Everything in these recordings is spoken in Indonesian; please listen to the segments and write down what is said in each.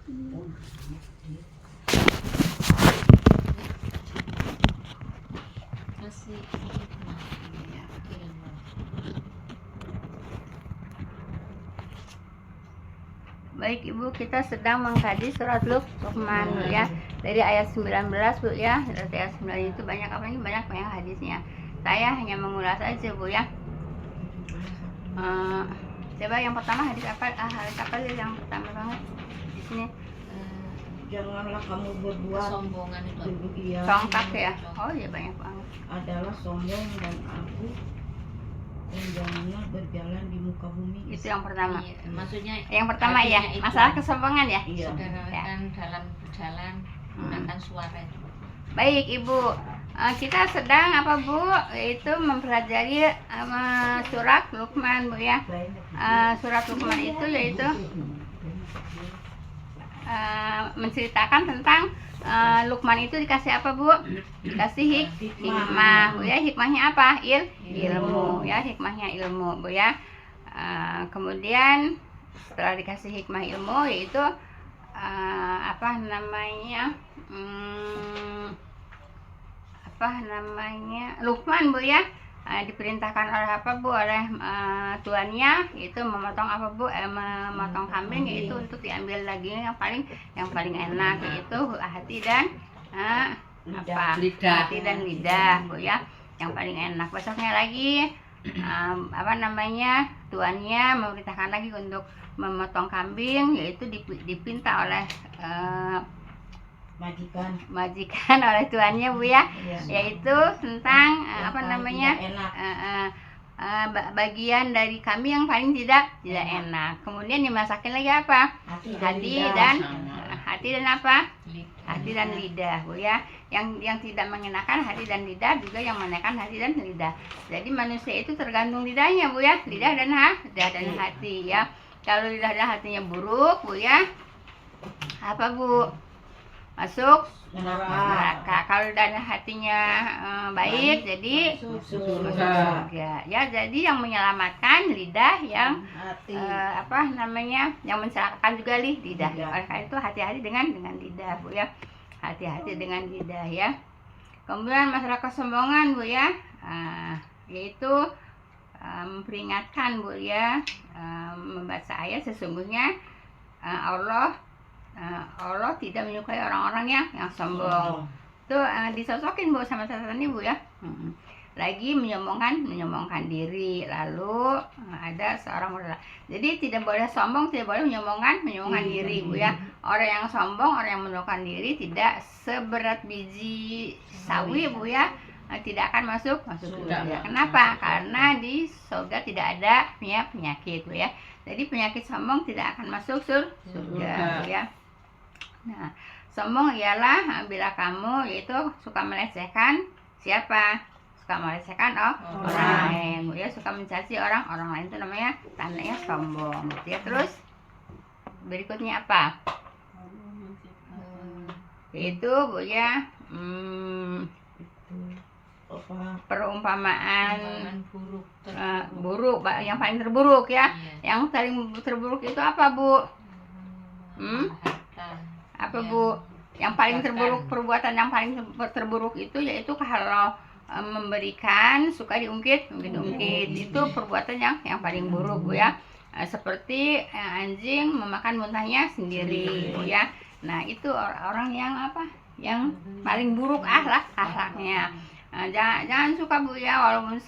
Masih ya, ilmu. Baik Ibu, kita sedang mengkaji surat Luqman Bu ya. Dari ayat 19 Bu ya. Dari ayat 9 itu banyak apa ini? Banyak hadisnya. Saya hanya mengulas aja Bu ya. Coba yang pertama hadis apa? Hadis apa yang pertama banget di sini? Janganlah kamu berbuat Kesombongan itu. iya, Songkak ya. Oh iya, banyak banget. adalah sombong dan aku, dan janganlah berjalan di muka bumi. Itu yang pertama. Iya, maksudnya Yang pertama ya, artinya itu. masalah kesombongan ya. Iya. Saudara Ya. kan dalam berjalan menggunakan suara itu. Baik Ibu, kita sedang apa Bu? Yaitu mempelajari surat Luqman Bu ya. Surat Luqman itu yaitu menceritakan tentang Luqman itu dikasih apa Bu? Dikasih hikmah Bu ya. Hikmahnya apa? Ilmu ya, hikmahnya ilmu Bu ya. Kemudian setelah dikasih hikmah ilmu yaitu apa namanya Luqman Bu ya, diperintahkan oleh apa Bu, oleh tuannya itu memotong apa Bu, memotong kambing, yaitu untuk diambil daging yang paling enak, yaitu hati dan hati dan lidah Bu ya, yang paling enak. Besoknya lagi tuannya memerintahkan lagi untuk memotong kambing, yaitu dipinta oleh majikan oleh tuannya Bu ya, yaitu tentang bagian dari kambing yang paling tidak enak. Kemudian dimasakin lagi apa? Hati dan lidah Bu ya. Yang tidak mengenakan hati dan lidah, juga yang mengenakan hati dan lidah. Jadi manusia itu tergantung lidahnya Bu ya, lidah dan hati ya. Kalau lidah dan hatinya buruk Bu ya, apa Bu? Masuk neraka. Kalau dan hatinya baik, jadi surga ya. Jadi yang menyelamatkan lidah, yang yang mencelakakan juga lidah. Oleh karena itu hati-hati dengan lidah Bu ya, hati-hati dengan lidah ya. Kemudian masalah kesombongan Bu ya, yaitu memperingatkan Bu ya, membaca ayat sesungguhnya Allah tidak menyukai orang-orang yang sombong. Itu disosokin Bu sama catatan Ibu ya. Lagi menyombongkan diri, lalu ada seorang wanita. Jadi tidak boleh sombong, tidak boleh menyombongkan diri Bu ya. Orang yang sombong, orang yang menyombongkan diri tidak seberat biji sawi Bu ya, tidak akan masuk surga. Kenapa? Karena di surga tidak ada penyakit Bu ya. Jadi penyakit sombong tidak akan masuk surga Bu ya. Nah, sombong ialah bila kamu yaitu suka melecehkan siapa? Suka melecehkan orang lain Bu ya, suka mencaci orang lain, itu namanya tandanya sombong gitu ya. Terus berikutnya apa? Itu Bu ya, perumpamaan buruk, yang paling terburuk ya. Yang paling terburuk itu apa Bu? Apa Bu? Yang paling terburuk, perbuatan yang paling terburuk itu yaitu kalau memberikan suka diungkit, itu perbuatan yang paling buruk Bu ya. Seperti anjing memakan muntahnya sendiri Bu ya. Nah, itu orang yang apa? Yang paling buruk akhlaknya. Jangan suka Bu ya, walaupun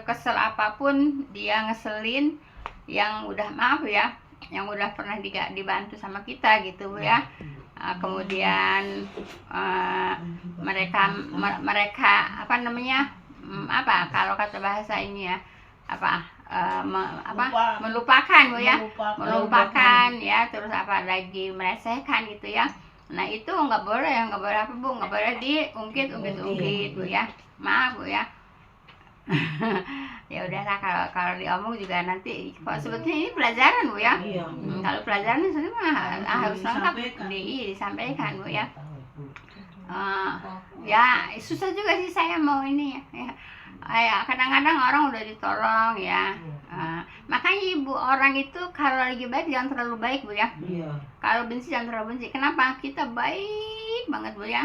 kesel apapun dia ngeselin yang udah yang udah pernah dibantu sama kita gitu Bu ya. Kemudian mereka kalau kata bahasa ini ya, melupakan Bu ya, melupakan ya. Terus apa lagi, melecehkan gitu ya. Nah, itu nggak boleh apa Bu, nggak boleh diungkit Bu ya. Maaf Bu ya. Ya udahlah, kalau diomong juga nanti, sebetulnya ini pelajaran Bu ya. Kalau pelajaran itu harus lengkap disampaikan Bu ya. Ya susah juga sih saya mau ini ya. Kadang-kadang orang udah ditolong ya, Makanya ibu, orang itu kalau lagi baik jangan terlalu baik bu ya. Iya. Kalau benci jangan terlalu benci. Kenapa? Kita baik banget bu ya.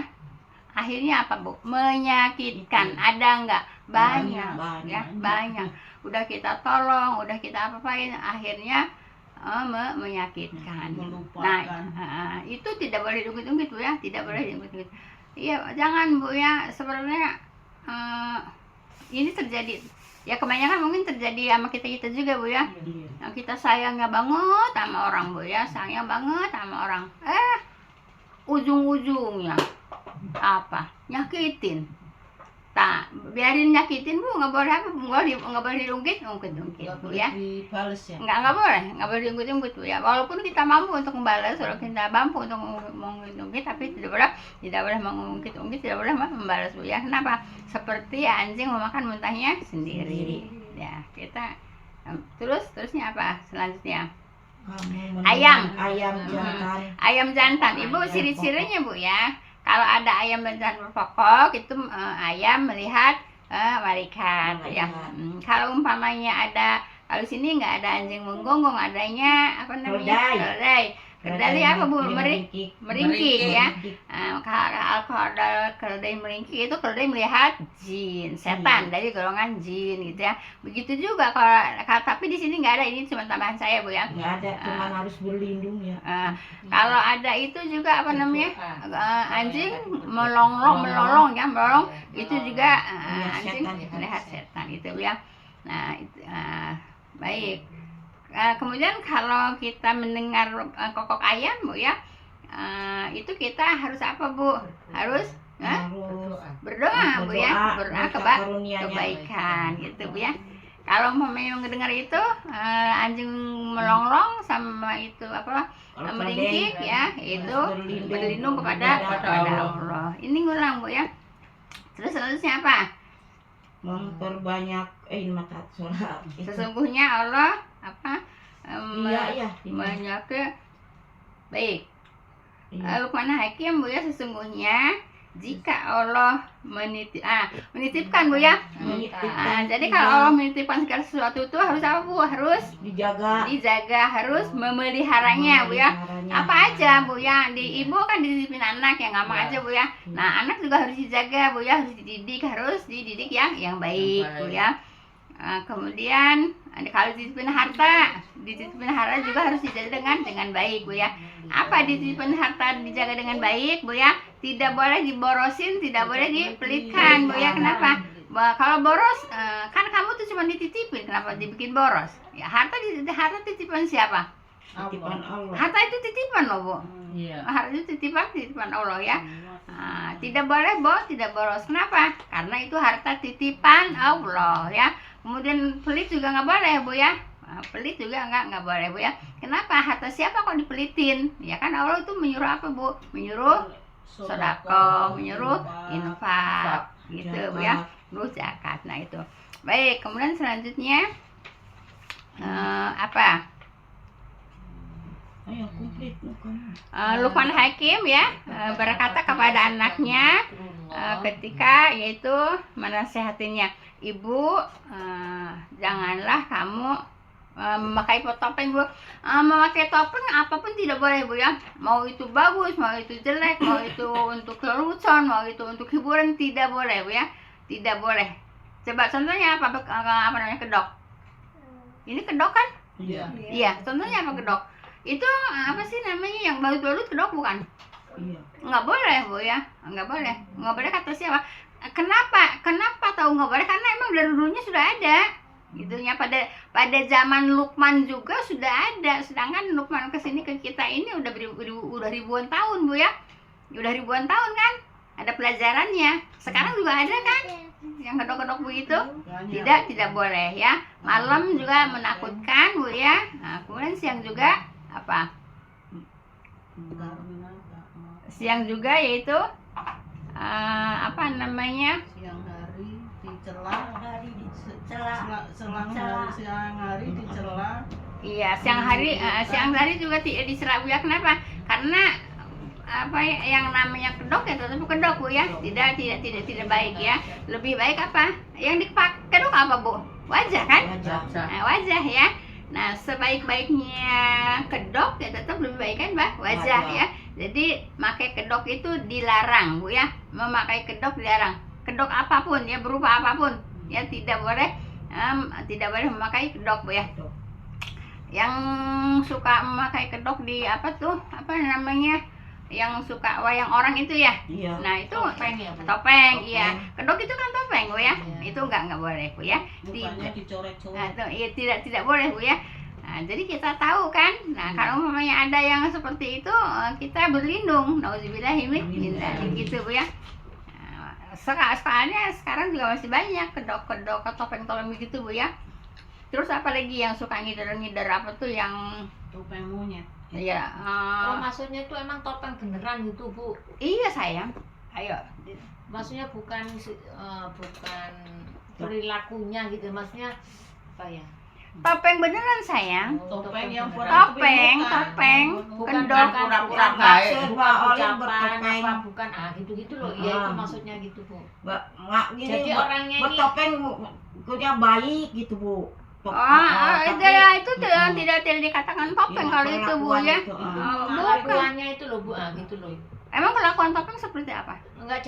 Akhirnya apa bu? Menyakitkan. Ada nggak? Banyak. Banyak. Ya banyak. Udah kita tolong, udah kita apa-apain, akhirnya menyakitkan. Melupakan. Nah, itu tidak boleh diungkit-ungkit bu ya. Tidak boleh diungkit-ungkit. Iya, jangan bu ya. Sebenarnya ini terjadi. Ya kebanyakan mungkin terjadi sama kita juga bu ya. Iya. Yang kita sayangnya banget sama orang bu ya, sayang banget sama orang. Ujung-ujungnya apa? Nyakitin. Tak, biarin nyakitin bu, nggak boleh apa, nggak boleh diungkit bu ya. Dibales ya. Nggak boleh diungkit bu ya. Walaupun kita mampu untuk membalas, kalau kita mampu untuk mengungkit, tapi tidak boleh mengungkit, tidak boleh membalas bu ya. Kenapa? Seperti anjing memakan muntahnya sendiri. Ya kita terusnya apa selanjutnya? Ayam jantan. Ayam jantan. Ibu ciri-cirinya bu ya. Kalau ada ayam jantan berkokok itu ayam melihat malaikat ya. Kalau umpamanya ada, kalau sini nggak ada anjing menggonggong, adanya apa namanya? Keledai apa bu? Meringkik ya. Kalau ada keledai meringkik itu keledai melihat jin, setan dari golongan jin gitu ya. Begitu juga kalau tapi di sini nggak ada, ini cuma tambahan saya bu ya. Nggak ada, cuma harus berlindung ya. Kalau ada itu juga apa namanya? Anjing melolong ya, itu juga anjing melihat setan itu ya. Nah, itu, baik. Kemudian kalau kita mendengar kokok ayam bu ya, itu kita harus apa bu? Harus berdoa bu ya, berdoa kebaikan gitu bu ya. Kalau memang mendengar itu anjing melonglong sama itu apa meringkik ya, itu berlindung kepada Allah. Ini ngulang bu ya. Terus selanjutnya apa? Memperbanyak mata sholat. Sesungguhnya Allah apa Iya. banyak baik. Luqman Hakim bu ya, sesungguhnya jika Allah menitipkan bu ya. Jadi kalau Allah menitipkan segala sesuatu itu harus apa bu? Harus dijaga, harus memeliharanya bu ya. Apa aja bu ya, di ibu kan dititipin anak yang gampang aja bu ya. Nah anak juga harus dijaga bu ya, harus dididik yang baik bu ya. Kemudian kalau dititipin harta juga harus dijaga dengan baik bu ya. Apa dititipin harta dijaga dengan baik bu ya? Tidak boleh diborosin, tidak boleh dipelitkan bu ya. Kenapa? Kalau boros kan kamu tuh cuma dititipin, kenapa dibikin boros? Ya harta titipan siapa? Titipan Allah. Harta itu titipan loh bu. Harta itu titipan Allah ya. Tidak boleh tidak boros. Kenapa? Karena itu harta titipan Allah ya. Kemudian pelit juga nggak boleh bu ya. Pelit juga nggak boleh bu ya. Kenapa? Harta siapa kok dipelitin? Ya kan Allah itu menyuruh apa bu? Menyuruh sedekah, menyuruh infak gitu bu ya. Menyuruh zakat. Nah itu. Baik. Kemudian selanjutnya apa? Luqman Hakim ya berkata kepada anaknya ketika yaitu menasehatinya, ibu janganlah kamu memakai topeng bu. Memakai topeng apapun tidak boleh bu ya. Mau itu bagus, mau itu jelek, mau itu untuk lelucon, mau itu untuk hiburan, tidak boleh bu ya. Tidak boleh. Coba contohnya apa namanya kedok. Ini kedok kan? Iya. Contohnya apa kedok? Itu apa sih namanya yang balut-balut kedok bukan? Iya. Nggak boleh bu ya, nggak boleh kata siapa? Kenapa tahu nggak boleh? Karena emang dari dulunya sudah ada gitunya, pada zaman Luqman juga sudah ada, sedangkan Luqman kesini ke kita ini udah ribuan tahun bu ya, udah ribuan tahun kan, ada pelajarannya. Sekarang juga ada kan yang kedok-kedok begitu, tidak boleh ya. Malam juga menakutkan bu ya. Kemudian siang juga apa? Siang juga yaitu apa namanya? Siang hari dicela. Siang hari dicela. Iya, siang hari juga diserang bu ya. Kenapa? Karena apa yang namanya kedok ya tetap kedok bu ya. Tidak baik ya. Lebih baik apa? Yang dipakai kedok apa bu? Wajah kan? Wajah ya. Nah, sebaik-baiknya kedok ya tetap lebih baik kan, Mbak, wajah Wajah. ya. Jadi pakai kedok itu dilarang, Bu ya. Memakai kedok dilarang. Kedok apapun ya, berupa apapun ya, tidak boleh memakai kedok, Bu ya. Kedok. Yang suka memakai kedok di apa tuh? Apa namanya? Yang suka wayang orang itu ya. Iya. Nah, itu Topeng ya, Bu? topeng, Topeng. iya. Kedok itu kan topeng, Bu ya. Iya. Itu enggak boleh, Bu ya. Bukannya Nah, dicoret-coret. iya, tidak boleh, Bu ya. Nah, jadi kita tahu kan. Nah, kalau umpamanya ada yang seperti itu, kita berlindung. Nauzubillahi min dzalik gitu, Bu ya. Nah, sekarang juga masih banyak kedok-kedok, topeng-topeng begitu, Bu ya. Terus apa lagi yang suka ngider-ngider apa tuh yang Topeng monyet. ya Oh, maksudnya itu emang topeng beneran gitu, Bu? iya sayang. Ayo. Maksudnya bukan perilakunya gitu, maksudnya apa ya? Topeng beneran sayang. Topeng yang beneran. pura Topeng, bukan. topeng. Bukan Kedok. pura-pura baik. maksud, Mbak bukan Oli ucapan bertopeng. apa bukan gitu-gitu loh. Iya, itu Ah. maksudnya gitu, Bu. Mak gini, Jadi orangnya ini bertopeng punya baik gitu, Bu. Itu Tapi- ya, itu tidak dikatakan topeng Iya, kalau itu, Bu perlakuan ya. itu, Bukan. Kelakuannya itu loh, Bu. Gitu loh. Emang kelakuan topeng seperti apa? Enggak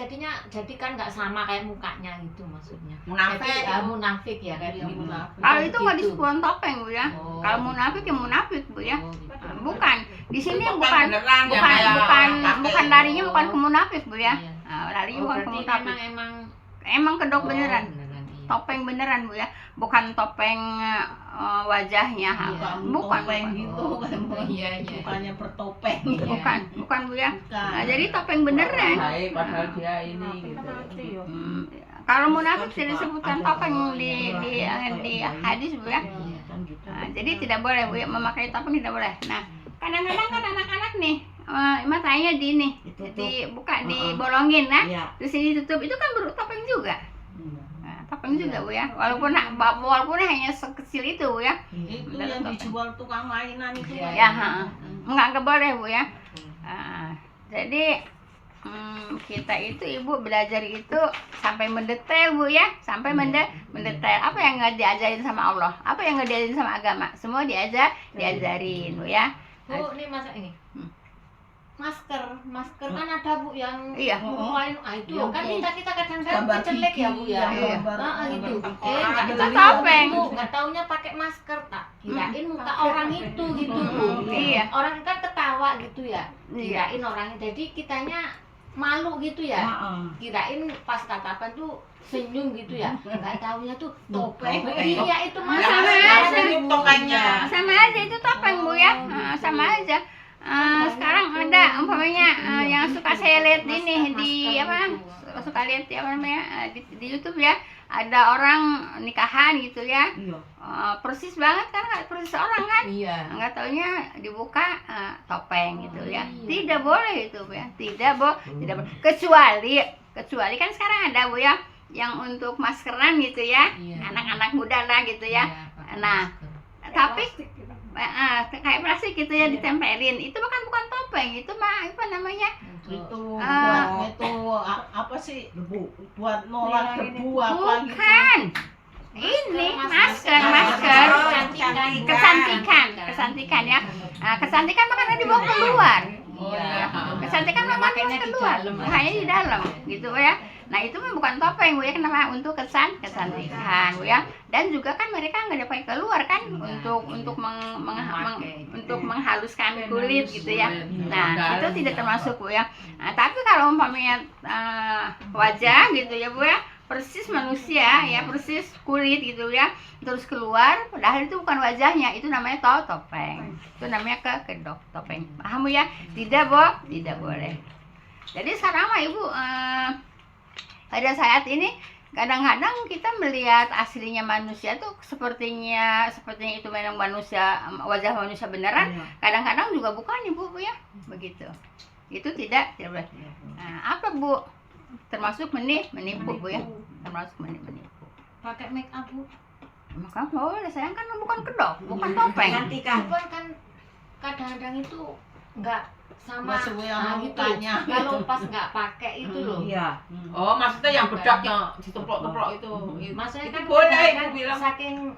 jadi kan nggak sama kayak mukanya gitu maksudnya. Munafik. Jadi, munafik ya kayak Iya, gitu. munafik. Kalau itu nggak Gitu. disebut topeng, Bu ya. Oh. Kalau munafik ya munafik, Bu ya. Oh, gitu. Bukan. Di sini Topeng bukan beneran yang bukan kayak bukan pakai bukan itu. larinya bukan ke munafik, Bu ya. Iya. Larinya Oh, bukan ke berarti munafik. emang Emang kedok beneran. beneran, iya. Topeng beneran, Bu ya. Bukan topeng wajahnya. Iya. Bukan. Topeng bukan. gitu kan. Iya, iya. Bukannya bertopeng. Iya. Bukan, Bu ya. Bukan. Nah, jadi topeng beneran. Baik, padahal dia ini gitu. Kalau munafik tidak disebutkan Ada topeng orang di yang di kayak hadis, Bu ya. Iya. Kan gitu. Nah, jadi tidak boleh, Bu ya, memakai topeng tidak boleh. Nah, kadang-kadang kan anak-anak nih matanya dibuka, dibolongin, nah, Iya. terus ini tutup, itu kan topeng juga. Iya. Nah, topeng juga, Bu ya. Walaupun hanya sekecil itu, Bu ya. Itu Bener, yang topeng. dijual tukang mainan itu. Iya, Ya, enggak boleh, Bu ya. Jadi kita itu Ibu belajar itu sampai mendetail, Bu ya, sampai mendetail apa yang nggak diajarin sama Allah, apa yang nggak diajarin sama agama, semua diajarin, Bu ya. Bu, ini masa ini. Masker kan ada, Bu, yang Iya. lain. Itu loh, kan kita kadang-kadang Gambar jelek ya, Bu ya. gigi, gambar- Gitu. gambar Nggak itu tahu topeng. itu, nggak taunya pakai masker, tak kirain muka orang itu gitu, Bu. Iya. Orang kan ketawa gitu ya. Iya. Kirain orangnya, jadi kitanya malu gitu ya. Heeh. Kirain pas tatapan tuh senyum gitu ya, nggak taunya tuh topeng. Topeng. Iya, itu Sama masker. aja. Senyum topengnya. Sama aja itu topeng, Bu ya. Sama aja. Sekarang ada umpamanya yang suka saya lihat ini di apa, suka lihat apa namanya di YouTube ya, ada orang nikahan gitu ya. Iya. Persis banget kan, persis orang kan. Iya. Nggak taunya dibuka topeng gitu ya. Iya. Tidak boleh itu, Bu ya. Tidak boleh. Kecuali kan sekarang ada, Bu ya, yang untuk maskeran gitu ya. Iya. Anak-anak muda lah gitu ya. Iya, pakai Nah, masker. tapi kayak plastik gitu ya, ditempelin. Itu bukan topeng, itu mah apa namanya? Untuk- Itu apa sih? Debu. Buat nolak debu apa gitu. Bukan. Ini masker. Kesantikan ya. Nah, kesantikan makanya dibawa keluar. Iya. Kesantikan Iya, makanya makanya di keluar. dalam. Makanya di dalam gitu ya. Nah, itu mah bukan topeng, Bu ya. Kenapa? Untuk kesantikan, Bu ya. Dan juga kan mereka nggak dipakai keluar kan untuk untuk menghaluskan kulit gitu ya. Nah, itu tidak termasuk, Bu ya. Nah, tapi kalau umpamanya wajah gitu ya, Bu ya, persis manusia ya, persis kulit gitu ya, terus keluar, padahal itu bukan wajahnya, itu namanya topeng. Itu namanya kedok topeng. Paham, Bu ya? Tidak boleh. Jadi sekarang mah Ibu pada saat ini kadang-kadang kita melihat aslinya manusia tuh sepertinya itu memang wajah manusia beneran. Kadang-kadang juga bukan, Ibu, Bu ya, begitu. Itu tidak boleh. Nah, apa, Bu? Termasuk menipu, Bu ya, termasuk menipu. pakai make up, Bu. Maka boleh, sayang, kan bukan kedok, bukan topeng. Gantikan. Cuman kan kadang-kadang itu nggak sama Nggak sesuai sama gitu. mukanya. Kalau pas nggak pakai itu loh. Iya. Oh, maksudnya yang bedaknya ditemplok-templok itu. Maksudnya Itu kan boleh kadang-kadang ibu bilang.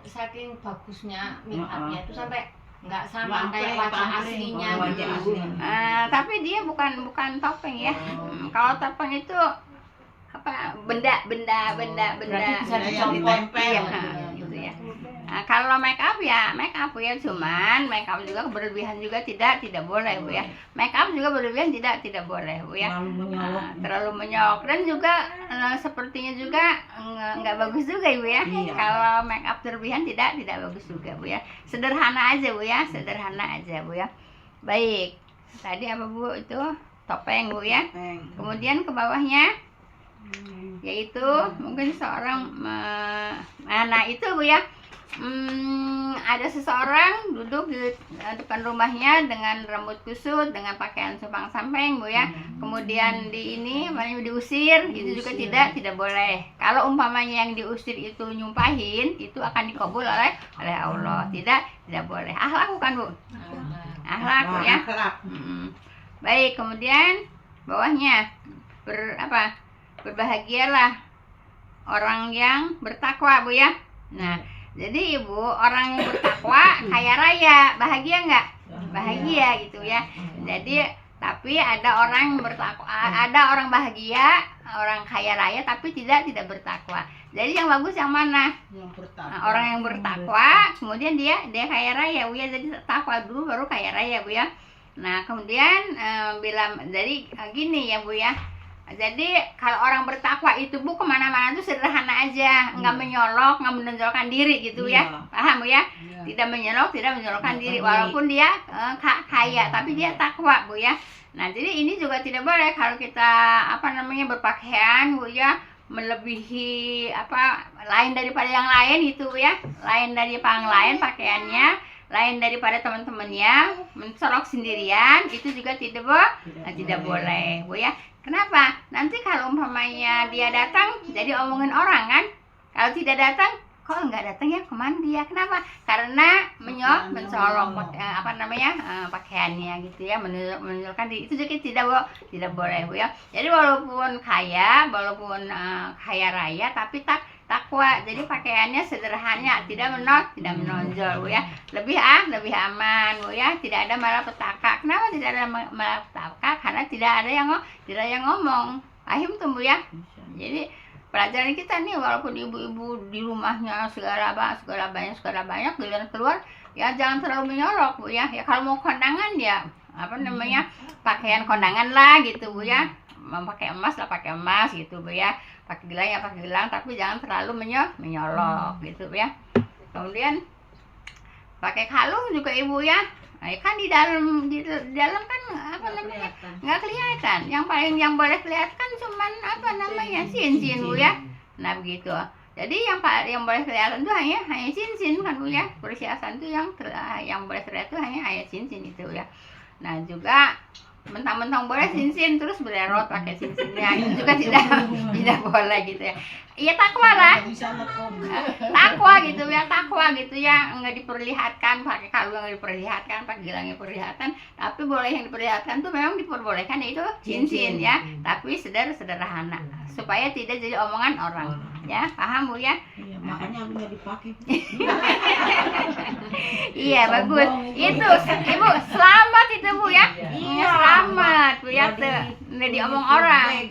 saking bagusnya make upnya itu sampai nggak sama Sampai kayak wajah pamrih, aslinya wajah gitu. asli. Tapi dia bukan topeng ya. Kalau topeng itu apa benda. Berarti bisa Ada yang dicopot. ditempel. Iya, gitu ya. Nah, kalau make up ya cuman make up juga berlebihan juga tidak boleh Bu ya. Make up juga berlebihan tidak boleh Bu ya. Terlalu menyolok. Terlalu menyolok dan juga sepertinya juga nggak bagus juga Ibu ya. Iya. Kalau make up berlebihan tidak bagus juga Bu ya. Sederhana aja Bu ya, Bu ya. Baik. Tadi apa Bu itu? Topeng Bu ya. Kemudian ke bawahnya yaitu mungkin seorang nah itu Bu ya. Ada seseorang duduk di depan rumahnya dengan rambut kusut, dengan pakaian sepang-samping Bu ya. Kemudian diusir, itu juga tidak boleh. Kalau umpamanya yang diusir itu nyumpahin, itu akan dikabul oleh Allah. Tidak boleh. Akhlak bukan Bu? Akhlak Bu ya. Baik, kemudian bawahnya berbahagialah orang yang bertakwa Bu ya. Nah, jadi Ibu, orang yang bertakwa kaya raya, bahagia nggak? Bahagia gitu ya. Jadi tapi ada orang yang bertakwa, ada orang bahagia, orang kaya raya tapi tidak bertakwa. Jadi yang bagus yang mana? Yang bertakwa. Nah, orang yang bertakwa, kemudian dia kaya raya Bu ya. Jadi takwa dulu baru kaya raya Bu ya. Nah, kemudian jadi gini ya Bu ya. Jadi kalau orang bertakwa itu Bu kemana-mana tuh sederhana aja, nggak menyolok, nggak menonjolkan diri gitu ya, paham Bu ya? Tidak menyolok, tidak menonjolkan diri, walaupun dia kaya, tapi dia takwa Bu ya. Nah jadi ini juga tidak boleh kalau kita berpakaian Bu ya, melebihi lain daripada yang lain itu Bu ya, lain dari yang lain pakaiannya, lain daripada teman-temannya, mencolok sendirian itu juga tidak boleh Bu ya. Kenapa? Nanti kalau umpamanya dia datang jadi omongin orang kan. Kalau tidak datang, kok nggak datang ya, kemana dia? Kenapa? Karena mencolok pakaiannya gitu ya, menunjukkan diri. Itu juga tidak boleh Bu ya. Jadi walaupun kaya raya tapi takwa. Jadi pakaiannya sederhana, tidak menonjol Bu ya. Lebih aman Bu ya. Tidak ada malapetaka. Kenapa tidak ada malapetaka? Karena tidak ada yang ngomong. Paham tuh Bu ya. Jadi pelajaran kita nih, walaupun ibu-ibu di rumahnya segala banyak giliran keluar ya jangan terlalu menyolok Bu ya. Ya kalau mau kondangan ya pakaian kondangan lah gitu Bu ya. Mau pakai emas lah pakai emas gitu Bu ya. Pakai gelang ya pakai gelang, tapi jangan terlalu menyolok gitu Ya. Kemudian pakai kalung juga Ibu ya. Nah, kan di dalam kan nggak kelihatan. Yang boleh kelihatan cuman cincin Bu ya. Nah begitu. Jadi yang boleh kelihatan tuh hanya cincin kan Bu ya. Perhiasan tuh yang boleh terlihat tuh hanya cincin itu ya. Nah juga mentang-mentang boleh cincin terus bererot pakai cincinnya itu juga tidak boleh gitu ya. Iya takwa lah, takwa gitu ya, nggak diperlihatkan pakai kalung, nggak diperlihatkan pakai gelang diperlihatkan, tapi boleh yang diperlihatkan tuh memang diperbolehkan yaitu cincin ya, tapi sederhana supaya tidak jadi omongan orang ya, paham Bu ya? Iya, makanya nggak dipakai. Iya bagus itu Ibu, selamat itu Bu ya. Iya selamat Bu ya, tuh nggak diomong orang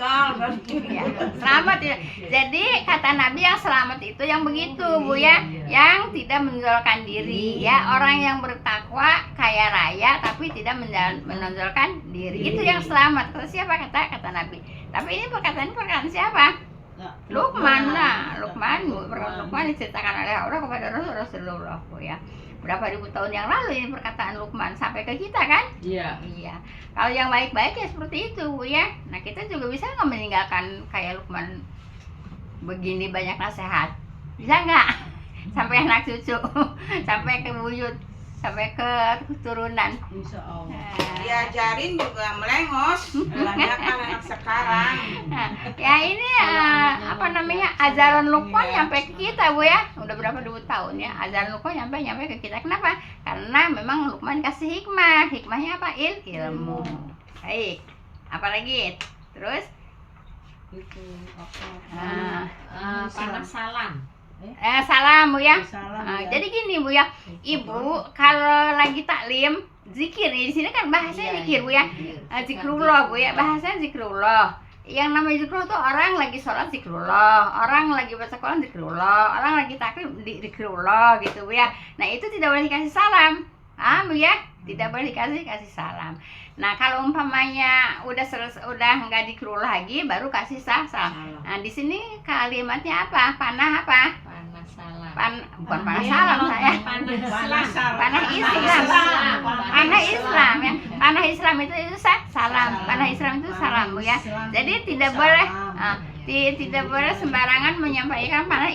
ya, selamat ya. Jadi kata Nabi yang selamat itu yang begitu Bu ya, yang tidak menonjolkan diri ya, orang yang bertakwa kaya raya tapi tidak menonjolkan diri, itu yang selamat. Kata siapa? Kata Nabi. Tapi ini perkataan siapa? Luqman lah, Luqman diceritakan oleh Allah kepada Rasulullah Bu ya. Berapa ribu tahun yang lalu ini perkataan Luqman sampai ke kita kan? Iya. Iya. Kalau yang baik-baik ya seperti itu Bu ya. Nah kita juga bisa nggak meninggalkan kayak Luqman begini banyak nasihat? Bisa nggak? Sampai anak cucu, sampai ke buyut, sampai ke keturunan. Insya Allah. Nah, Diajarin juga melengos. Banyak kan anak sekarang. ya ini apa namanya, ajaran Luqman nyampe ke kita Bu ya. Udah berapa 2 tahun ya ajaran Luqman nyampe ke kita. Kenapa? Karena memang Luqman kasih hikmah. Hikmahnya apa? Ilmu. Baik. Apalagi? Terus Itu apa? Panas salam. salam Bu ya. Salam. Ya. Jadi gini Bu ya, Ibu kalau lagi taklim zikir, di sini kan bahasanya zikir Bu ya. Zikrullah Bu ya, bahasanya zikrullah. Yang namanya zikrullah tuh orang lagi sholat zikrullah, orang lagi baca Quran zikrullah, orang lagi taklim zikrullah gitu Bu ya. Nah itu tidak boleh dikasih salam, Bu ya, tidak boleh dikasih salam. Nah kalau umpamanya udah nggak zikrullah lagi, baru kasih salam. Nah di sini kalimatnya apa? Panah apa? Panas salam. Bukan panah salam saya. Panah Islam. Panah Islam ya. Panah Islam itu salam. Panah Islam itu salam Bu ya. Jadi tidak boleh tidak boleh sembarangan menyampaikan panah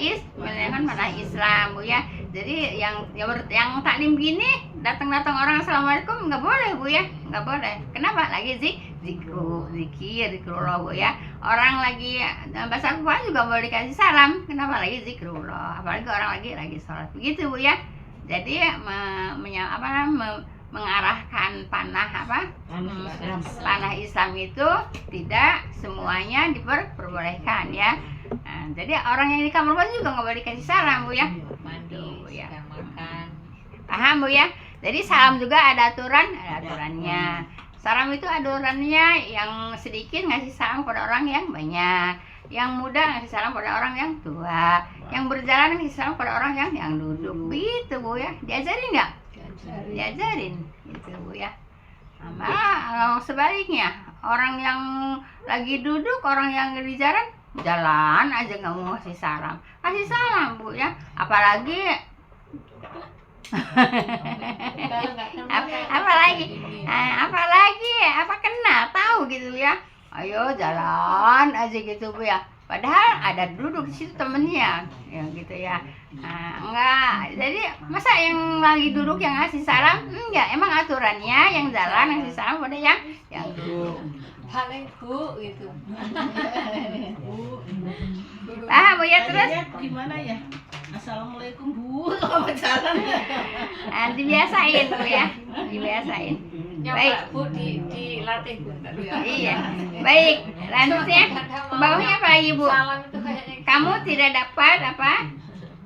Islam Bu ya. Jadi yang taklim gini datang orang assalamualaikum nggak boleh Bu ya, nggak boleh. Kenapa? Lagi zikrullah Bu ya. Orang lagi baca Al-Quran juga boleh dikasih salam. Kenapa? Lagi zikrullah. Apalagi orang lagi sholat. Begitu Bu ya. Jadi mengarahkan panah Islam itu tidak semuanya diperbolehkan ya. Nah, jadi orang yang di kamar mandi juga nggak boleh dikasih salam Bu ya. Mandi, ya. sedang makan. Paham Bu ya. Jadi salam juga ada aturannya. Salam itu aturannya, yang sedikit ngasih salam pada orang yang banyak, yang muda ngasih salam pada orang yang tua, yang berjalan ngasih salam pada orang yang duduk. Begitu Bu ya. Diajarin nggak? Diajarin gitu Bu ya. Malah sebaliknya, orang yang lagi duduk, orang yang di jalan aja nggak mau kasih salam Bu ya. Apalagi apa kenal tahu gitu ya, ayo jalan aja gitu Bu ya, padahal ada duduk di situ temennya ya gitu ya. Enggak, jadi masa yang lagi duduk yang ngasih salam? Enggak, emang aturannya yang jalan ngasih salam pada yang duduk. Paling Bu gitu. Paham Bu ya. Terus Gimana ya? Assalamualaikum Bu. Apa jalan? Dibiasain Bu ya, dibiasain. Ya Baik. Pak Bu dilatih Bu. Iya. Baik, lanjutnya ke bawahnya apa lagi Bu? Salam itu kayaknya Kamu tidak dapat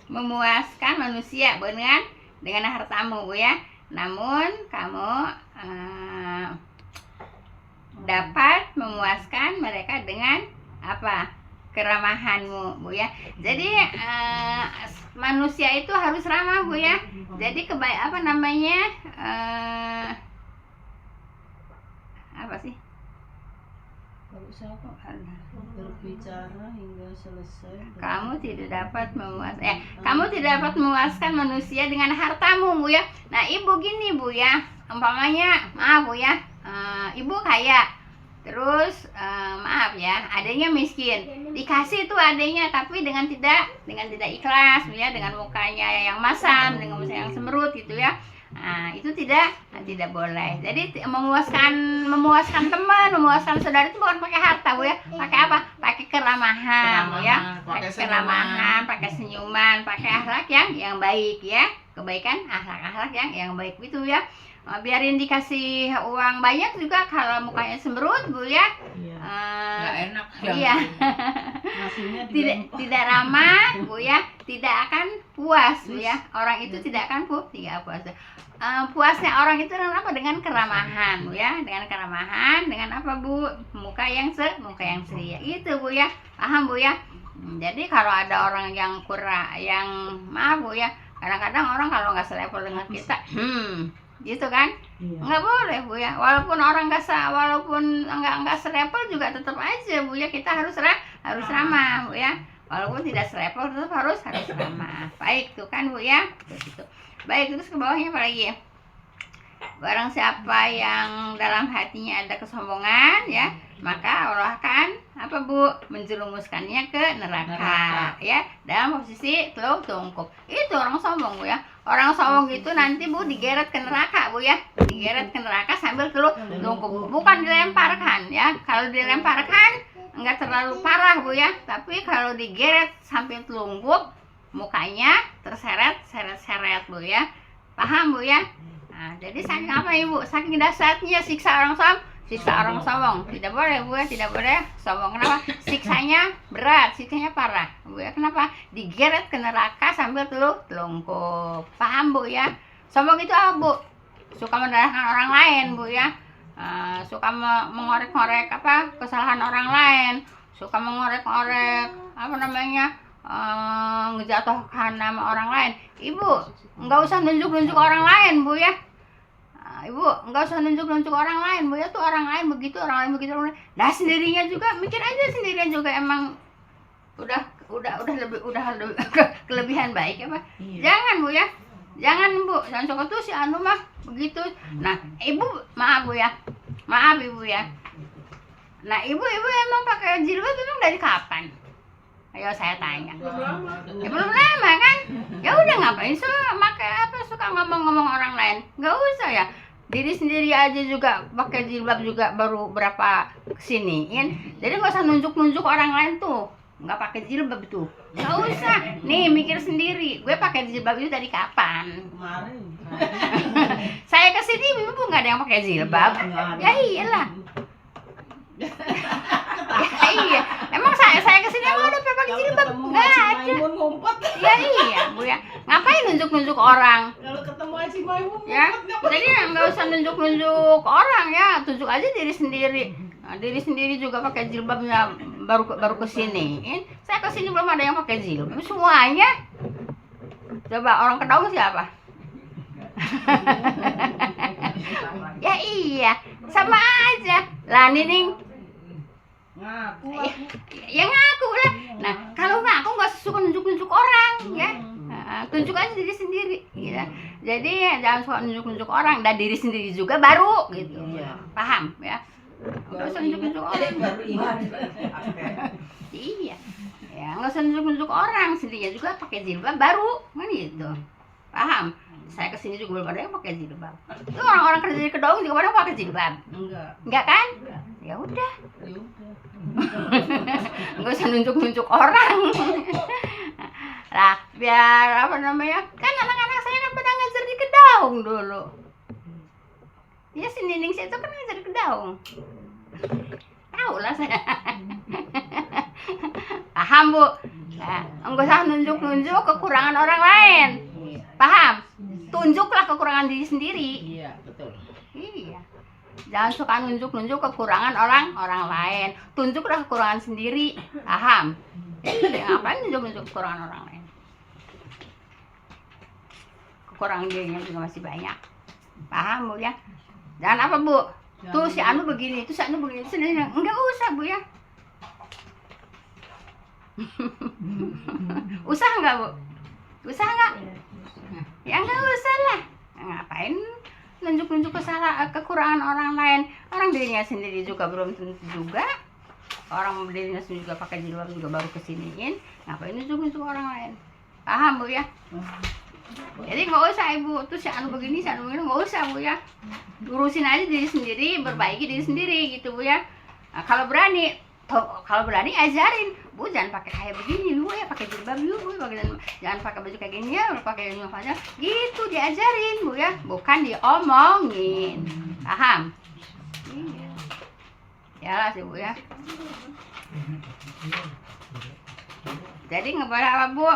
memuaskan manusia dengan hartamu Bu ya. Namun kamu dapat memuaskan mereka dengan keramahanmu Bu ya. Jadi manusia itu harus ramah Bu ya. Jadi apa sih? Berbicara hingga selesai. Kamu tidak dapat memuaskan manusia dengan hartamu Bu ya. Nah Ibu gini Bu ya, umpamanya maaf Bu ya, Ibu kaya, terus maaf ya, adanya miskin, dikasih itu adanya tapi dengan tidak ikhlas Bu ya, dengan mukanya yang masam, dengan muka yang semerut gitu ya. Nah, itu tidak boleh. Jadi memuaskan teman, memuaskan saudara itu bukan pakai harta Bu ya. Pakai apa? Pakai keramahan Bu ya. Pakai keramahan, pakai senyuman, pakai akhlak yang baik ya. Kebaikan, akhlak yang baik itu ya. Biarin dikasih uang banyak juga kalau mukanya semerut Bu ya. Nggak enak. Iya. tidak ramah Bu ya, tidak akan puas Bu ya. Orang itu tidak akan puas. Puasnya orang itu dengan apa? Dengan keramahan Bu ya, dengan keramahan, dengan apa Bu? Muka yang ceria itu Bu ya. Paham Bu ya? Jadi kalau ada orang yang maaf Bu ya, kadang-kadang orang kalau nggak selevel dengan kita, gitu kan? Nggak boleh Bu ya. Walaupun orang nggak selevel juga tetap aja Bu ya, kita harus ramah Bu ya. Walaupun tidak selevel tetap harus ramah. Baik tuh kan Bu ya. Gitu. Baik, terus ke bawahnya apa lagi ya? Barang siapa yang dalam hatinya ada kesombongan ya, maka Allah akan menjerumuskannya ke neraka ya, dalam posisi teluk tungkup. Itu orang sombong Bu ya. orang sombong itu nanti Bu digeret ke neraka Bu ya. Digeret ke neraka sambil telungkup. Bukan dilemparkan ya. Kalau dilemparkan enggak terlalu parah Bu ya. Tapi kalau digeret sambil telungkup, mukanya terseret-seret Bu ya. Paham Bu ya? Nah, jadi saking apa Ibu? Saking dahsyatnya siksa orang sombong. Siksa orang sombong tidak boleh Bu ya, tidak boleh sombong. Kenapa? Siksanya berat, siksanya parah Bu ya. Kenapa? Digeret ke neraka sambil telungkup. Paham Bu ya? Sombong itu apa Bu? Suka merendahkan orang lain Bu ya. Suka mengorek-ngorek apa kesalahan orang lain, suka mengorek-ngorek apa namanya, ngejatuhkan nama orang lain. Ibu nggak usah nunjuk-nunjuk orang lain Bu ya. Ibu nggak usah nunjuk-nunjuk orang lain Bu ya, tuh orang lain begitu, orang lain begitu, orang lain. Nah sendirinya juga mikir aja, sendirian juga emang udah lebih kelebihan baik ya Pak. Jangan Bu ya, jangan Bu, jangan coba tuh si anu mah begitu. Nah Ibu maaf Bu ya, maaf Ibu ya. Nah ibu emang pakai jilbab emang dari kapan? Ayo saya tanya. Ya, belum lama kan? Ya udah ngapain suka ngomong-ngomong orang lain? Nggak usah ya. Diri sendiri aja juga pakai jilbab juga baru berapa kesiniin. Jadi nggak usah nunjuk-nunjuk orang lain tuh. Nggak pakai jilbab tuh. Nggak usah. Nih mikir sendiri. Gue pakai jilbab itu dari kapan? Kemarin. Saya kesini ibu nggak ada yang pakai jilbab. Ya iyalah. Ya iya. Emang saya kesini emang udah pakai jilbab? Nggak ada. Ngumpet. Ya iya Bu ya. Ngapain nunjuk-nunjuk orang? Kalau ketemu Aci Maimun Ya, jadi nggak usah nunjuk-nunjuk orang ya, tunjuk aja diri sendiri. Nah, diri sendiri juga pakai jilbabnya baru kesini. Saya kesini belum ada yang pakai jilbab semuanya. Coba orang Kedaung siapa? Ya iya, sama aja. Lah Nining ngaku. ya ngaku lah. Nah kalau ngaku nggak suka nunjuk-nunjuk orang ya. Tunjuk aja diri sendiri gitu. Jadi jangan suka nunjuk-nunjuk orang, dan diri sendiri juga baru gitu. Paham ya? Nggak usah nunjuk-nunjuk orang. Iya ya, nggak usah nunjuk-nunjuk orang, sendirinya juga pakai jilbab baru kan gitu. Paham? Saya kesini juga belum ada yang pakai jilbab. Itu orang-orang kerja di Kedaung juga pada pakai jilbab. Enggak kan? Ya udah. Nggak usah nunjuk-nunjuk orang. Lah biar apa namanya, kan anak-anak saya kan pada ngajar di Kedaung dulu ya. Si Nining saya itu kan ngajar di Kedaung, tahu lah saya. Paham Bu? Nah, nggak usah nunjuk-nunjuk kekurangan orang lain. Paham? Tunjuklah kekurangan diri sendiri. Iya betul. Iya, jangan suka nunjuk-nunjuk kekurangan orang lain. Tunjuklah kekurangan sendiri. Paham? Ngapain nunjuk-nunjuk kekurangan orang lain? Kekurangan dirinya juga masih banyak. Paham Bu ya? Dan apa Bu? Tuh si Anu begini, tuh si Anu begini, sendiri. Enggak usah Bu ya. Usah enggak Bu? Usah enggak? Ya enggak usah lah. Ngapain nunjuk-nunjuk kekurangan orang lain? Orang dirinya sendiri juga belum tentu juga. Orang dirinya sendiri juga pakai jilbab juga baru kesiniin. Ngapain nunjuk-nunjuk orang lain? Paham Bu ya? Jadi nggak usah Ibu tuh si Anu begini, si Anu begini, nggak usah Bu ya. Urusin aja diri sendiri, perbaiki diri sendiri gitu Bu ya. Nah, kalau berani ajarin Bu, jangan pakai kayak begini Bu ya, pakai jilbab Bu, jangan pakai baju kayak gini ya, pakai uniformnya gitu, diajarin Bu ya, bukan diomongin. Paham? Iya. Ya lah sih Bu ya. Jadi nggak boleh apa Bu?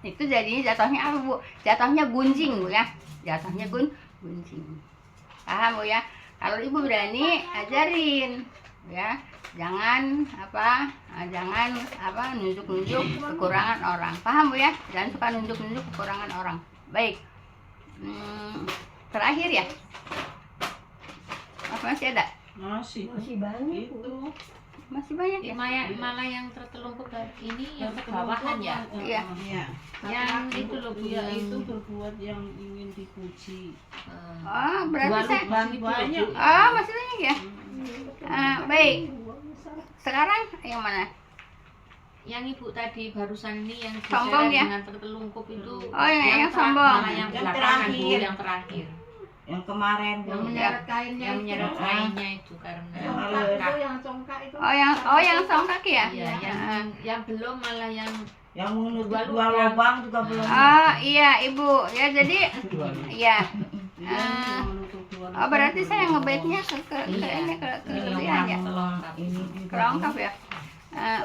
Itu jadinya jatuhnya apa Bu? Jatuhnya gunjing Bu ya. Jatuhnya gunjing. Paham Bu ya? Kalau Ibu berani ajarin ya. Jangan nunjuk-nunjuk kekurangan orang. Paham Bu ya? Jangan suka nunjuk-nunjuk kekurangan orang. Baik. Terakhir ya. Masih ada? Masih banyak itu. Masih banyak ya? Malah yang tertelungkup ini yang kebawahan ya. Iya. Iya. Yang itu loh Bu, Iya yang itu berbuat yang ingin dipuji. Oh, berarti saya Banyak. masih banyak ya? Baik. Sekarang yang mana? yang ibu tadi barusan ini yang Sombong diseret ya? dengan tertelungkup itu. Oh, yang ter- sombong. malah yang Yang belakangan Bu, terakhir. yang terakhir. Yang kemarin Yang Bu. menyeret kainnya, yang itu. menyeret kainnya itu karena Yang congkak itu. Oh yang songkak ya? Iya, yang belum malah yang Yang menutup Dua dua lubang. lubang juga belum. Oh iya ibu ya jadi ya. Oh berarti saya ngebaitnya ke ini ke kelebihan ya, Ini kelengkap ya.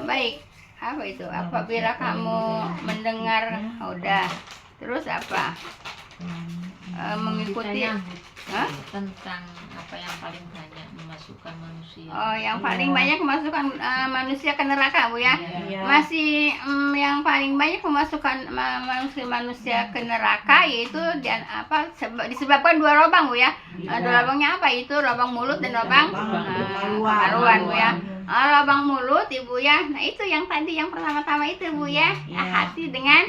Baik, apa itu? Apabila kamu mendengar, udah. Terus apa? Mengikuti. Hah? tentang apa yang paling banyak memasukkan manusia. Oh, yang paling banyak memasukkan manusia ke neraka, Bu ya. Iya. Masih yang paling banyak memasukkan manusia ke neraka yaitu disebabkan dua lubang, Bu ya. Dua lubangnya apa? Itu lubang mulut dan lubang kemaluan, Bu ya. Lubang mulut, Ibu ya. Nah, itu yang tadi yang pertama-tama itu, Bu ya. Hati dengan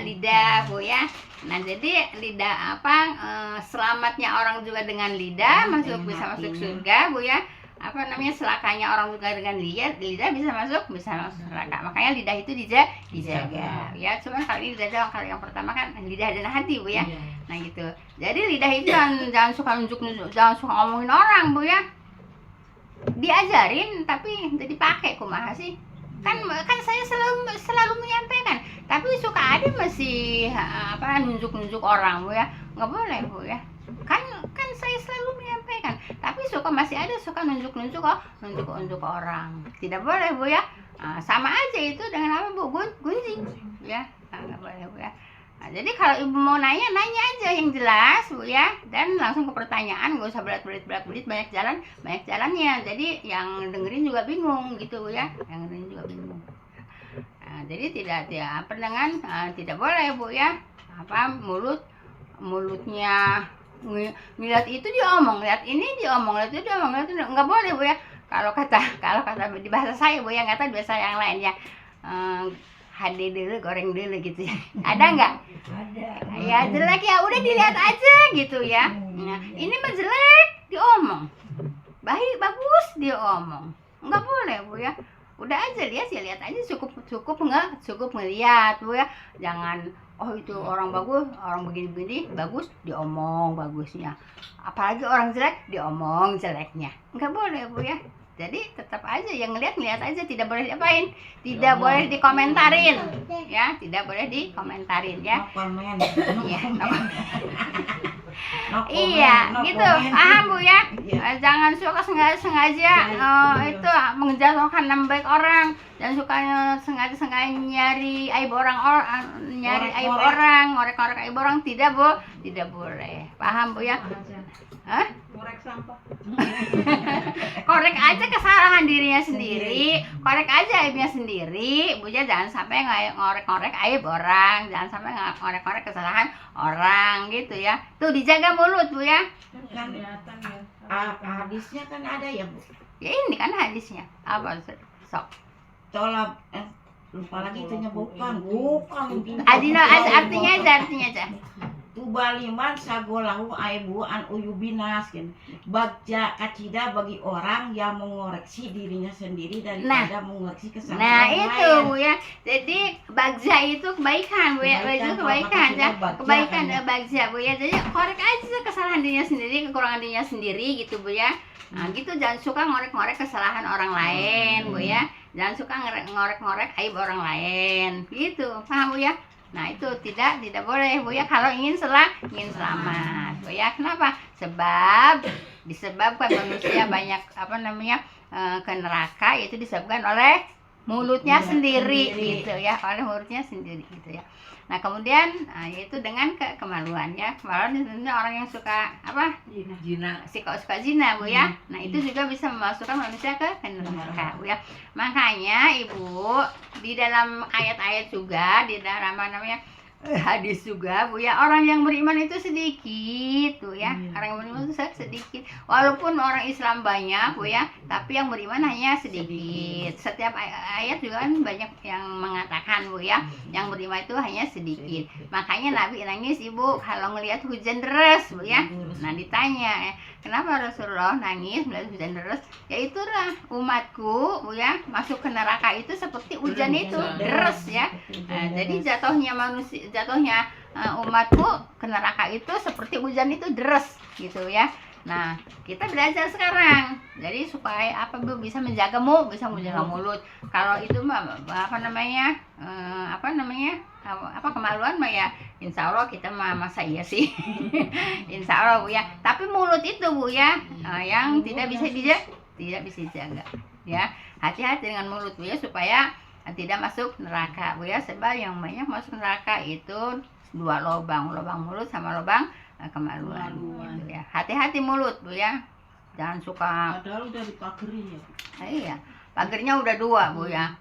lidah, Bu ya. Nah, jadi lidah selamatnya orang juga dengan lidah bisa masuk surga, Bu ya. Celakanya orang juga dengan lidah bisa masuk neraka. Makanya lidah itu dijaga ya. Cuman kali ini lidah kalau yang pertama kan lidah dan hati, Bu ya. Nah, gitu. Jadi lidah itu jangan suka nunjuk-nunjuk, jangan suka ngomongin orang, Bu ya. Diajarin tapi tidak dipakai, kumaha sih? Kan saya selalu menyampaikan, tapi suka ada masih nunjuk-nunjuk orang, Bu ya. Nggak boleh, Bu ya. Kan saya selalu menyampaikan, tapi masih ada suka nunjuk-nunjuk orang. Tidak boleh, Bu ya. Sama aja itu dengan apa, Bu? Gunjing ya. Nggak boleh, Bu ya. Nah, jadi kalau ibu mau nanya aja yang jelas, Bu ya, dan langsung ke pertanyaan, nggak usah belit-belit banyak jalannya. Jadi yang dengerin juga bingung gitu, Bu ya, Nah, jadi tidak boleh, Bu ya, mulutnya ngeliat itu diomong, lihat ini diomong, lihat itu diomong, lihat itu nggak boleh, Bu ya. Kalau kata di bahasa saya, Bu ya, nggak tahu bahasa yang lain ya. HD dulu, goreng dulu gitu ya. Ada nggak? Ada. Ya jelek ya, udah dilihat aja gitu ya. Nah, ini mah jelek diomong, bagus diomong, nggak boleh, Bu ya. Udah aja lihat aja, cukup ngeliat, Bu ya. Jangan itu orang bagus, orang begini bagus diomong bagusnya. Apalagi orang jelek diomong jeleknya. Nggak boleh, Bu ya. Jadi tetap aja yang ngeliat aja, tidak boleh diapain, tidak boleh dikomentarin ya, tidak boleh dikomentarin ya. Iya, gitu. Paham, Bu ya? Jangan suka sengaja itu menjatuhkan nama baik orang, jangan suka sengaja nyari aib orang, ngorek-ngorek aib orang, tidak boleh. Paham, Bu ya? Hah? Korek sampah. Korek aja kesalahan dirinya sendiri, korek aja aibnya sendiri, Bu ya. Jangan sampai ngorek-ngorek aib orang, jangan sampai ngorek-ngorek kesalahan orang gitu ya. Tuh dijaga mulut, Bu ya. Kan hadisnya kan ada ya, Bu. Ya ini kan hadisnya. Apa sok? Tolak lupa lagi itu bukan. Artinya aja. Tubaliman sagolahu aibu an uyubinas kan. Bagja kacida bagi orang yang mengoreksi dirinya sendiri daripada mengoreksi kesalahan Nah, orang itu, lain. Bu ya. Jadi bagja itu kebaikan, Bu ya. Kebaikan ya. Kebaikan bagja, Bu ya. Jadi korek aja kesalahan dirinya sendiri, kekurangan dirinya sendiri gitu, Bu ya. Nah, gitu, jangan suka ngorek-ngorek kesalahan orang lain, Bu ya. Jangan suka ngorek-ngorek aib orang lain. Gitu. Paham, Bu ya? Nah, itu tidak boleh, Bu ya, kalau ingin selamat, Bu ya. Kenapa? Disebabkan manusia banyak ke neraka, itu disebabkan oleh mulutnya sendiri gitu ya, gitu ya. Nah, kemudian yaitu dengan kemaluan ya. Kemaluan itu orang yang suka Zina. suka zina, Bu ya. Nah, itu juga bisa memasukkan manusia ke neraka, Bu ya. Makanya Ibu di dalam ayat-ayat juga di dalam hadis juga Bu ya, orang yang beriman itu sedikit tuh ya. Orang yang beriman itu sedikit. Walaupun orang Islam banyak Bu ya, tapi yang beriman hanya sedikit. Setiap ayat juga kan banyak yang mengatakan Bu ya, yang beriman itu hanya sedikit. Makanya Nabi nangis Ibu kalau ngelihat hujan deras Bu ya. Nah ditanya, kenapa Rasulullah nangis melihat hujan deras? Ya itulah umatku Bu ya, masuk ke neraka itu seperti hujan itu deras ya. Nah, jadi jatuhnya umatku ke neraka itu seperti hujan itu deras gitu ya. Nah, kita belajar sekarang. Jadi supaya apa Bu bisa menjaga bisa menjaga mulut. Kalau itu apa namanya kemaluan mah ya insya Allah kita masa iya sih. Insya Allah Bu ya. Tapi mulut itu Bu ya yang tidak bisa dijaga ya. Hati-hati dengan mulut Bu ya supaya tidak masuk neraka Bu ya. Sebab yang banyak masuk neraka itu 2 lubang mulut sama lubang kemaluan gitu ya. Hati-hati mulut Bu ya. Jangan suka. Padahal udah dipagerin ya. Iya, pagernya udah 2 Bu ya.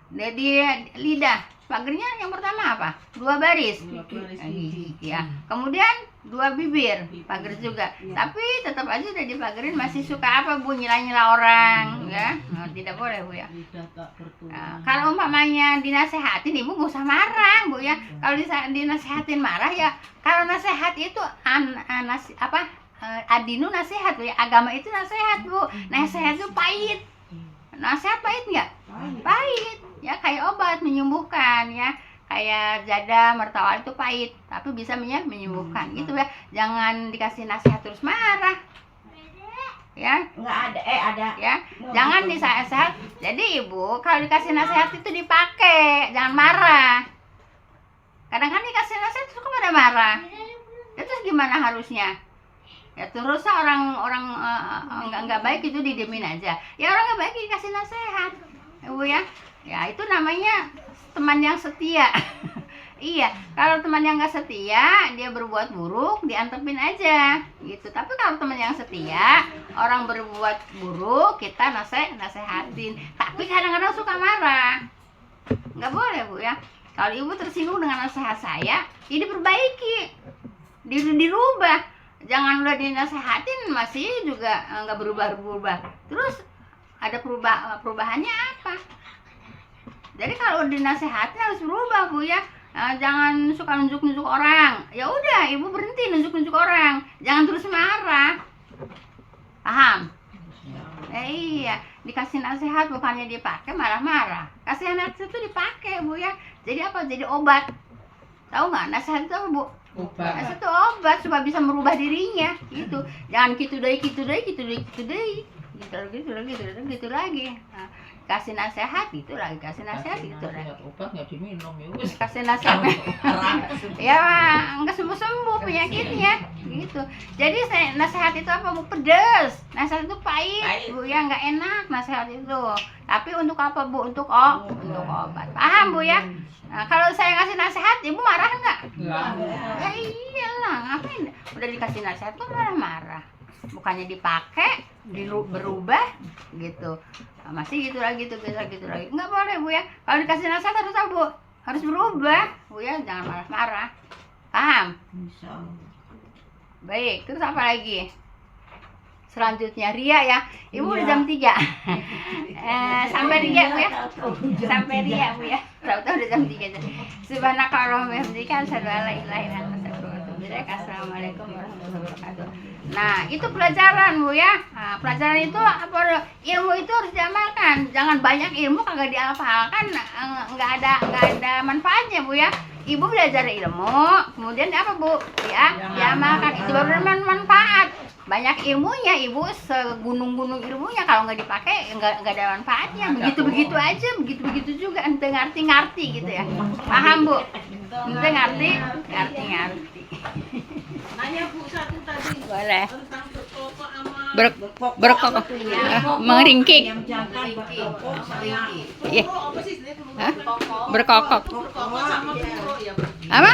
Jadi lidah, pagernya yang pertama apa? 2 baris. 2 baris Gigi ya. Kemudian 2 bibir, pager juga. Tapi tetap aja udah dipagerin masih suka apa Bu, nyela-nyela orang ya. Nah, tidak boleh Bu ya. Lidah tak bertulang. Nah, kalau umpamanya dinasehatin Ibu gak usah marah Bu ya. Kalau dinasehatin marah ya, kalau nasihat itu adinu nasihat Bu ya. Agama itu nasihat Bu. Nasihat itu pahit. Nasihat pahit nggak? Pahit. Ya kayak obat menyembuhkan ya. Kayak jada mertawar itu pahit, tapi bisa menyembuhkan gitu ya. Jangan dikasih nasihat terus marah. Ya, Nggak ada, ada. ya. Jangan disahat. Jadi Ibu kalau dikasih nasihat itu dipakai, jangan marah. Kadang-kadang dikasih nasihat suka pada marah. Ya, terus gimana harusnya? Ya terus orang nggak baik itu didiemin aja. Ya orang nggak baik dikasih nasihat, Ibu ya. Ya itu namanya teman yang setia. Iya, kalau teman yang nggak setia, dia berbuat buruk, diantepin aja, gitu. Tapi kalau teman yang setia, orang berbuat buruk, kita nasehatin. Tapi kadang-kadang suka marah, nggak boleh Bu ya. Kalau Ibu tersinggung dengan nasihat saya, ya diperbaiki, dirubah. Jangan udah dinasehatin masih juga nggak berubah. Terus ada perubahannya apa? Jadi kalau dinasehatin harus berubah Bu ya. Jangan suka nunjuk orang. Ya udah Ibu berhenti nunjuk orang. Jangan terus marah. Paham? Iya, dikasih nasihat bukannya dipakai marah-marah. Kasih nasihat itu dipakai Bu ya. Jadi apa? Jadi obat. Tahu nggak nasihat itu apa Bu? Obat. Nasihat itu obat supaya bisa merubah dirinya gitu. Jangan gitu deh. Gitu lagi. Nah, kasih nasihat gitu lagi, kasih nasihat gitu lagi. Obat nggak diminum ya. Kasih nasihat. Ya nggak sembuh penyakitnya gitu. Jadi nasihat itu apa Bu? Pedes. Nasihat itu pahit Bu ya, nggak enak nasihat itu. Tapi untuk apa Bu? Untuk obat. Paham Bu ya? Nah, kalau saya kasih nasihat, Ibu marah nggak? Ya iyalah, ngapain? Udah dikasih nasihat kok marah-marah. Bukannya dipakai, berubah gitu. Nah, masih gitu lagi. Nggak boleh Bu ya. Kalau dikasih nasihat harus apa Bu? Harus berubah Bu ya, jangan marah-marah. Paham? Baik, terus apa lagi? Selanjutnya ria ya. Ibu udah jam 3. Sampai ria Bu ya. Sampai ria Bu ya. Tahu-tahu udah jam 3. Subhanakallahumma wa bihamdika asyhadu an la ilaha illa anta astaghfiruka wa atubu ilaik. Assalamualaikum warahmatullahi wabarakatuh. Nah, itu pelajaran Bu ya. Nah, pelajaran itu apa? Ilmu itu harus diamalkan. Jangan banyak ilmu kagak dihafalkan, nggak ada manfaatnya Bu ya. Ibu belajar ilmu, kemudian apa Bu? Ya, diamalkan. Itu baru bermanfaat. Banyak ilmunya Ibu, segunung-gunung ilmunya, kalau nggak dipakai nggak ada manfaatnya. Begitu aja, begitu juga ente ngerti gitu ya. Paham Bu? Ente ngerti. Nanya Bu satu tadi Boleh. tentang berkokok sama Berkokok. Meringkik. Yang jangan berkokok sama Iya. apa sih sebenarnya Hah? Berkokok. berkokok sama berkokok ya Bu? Apa?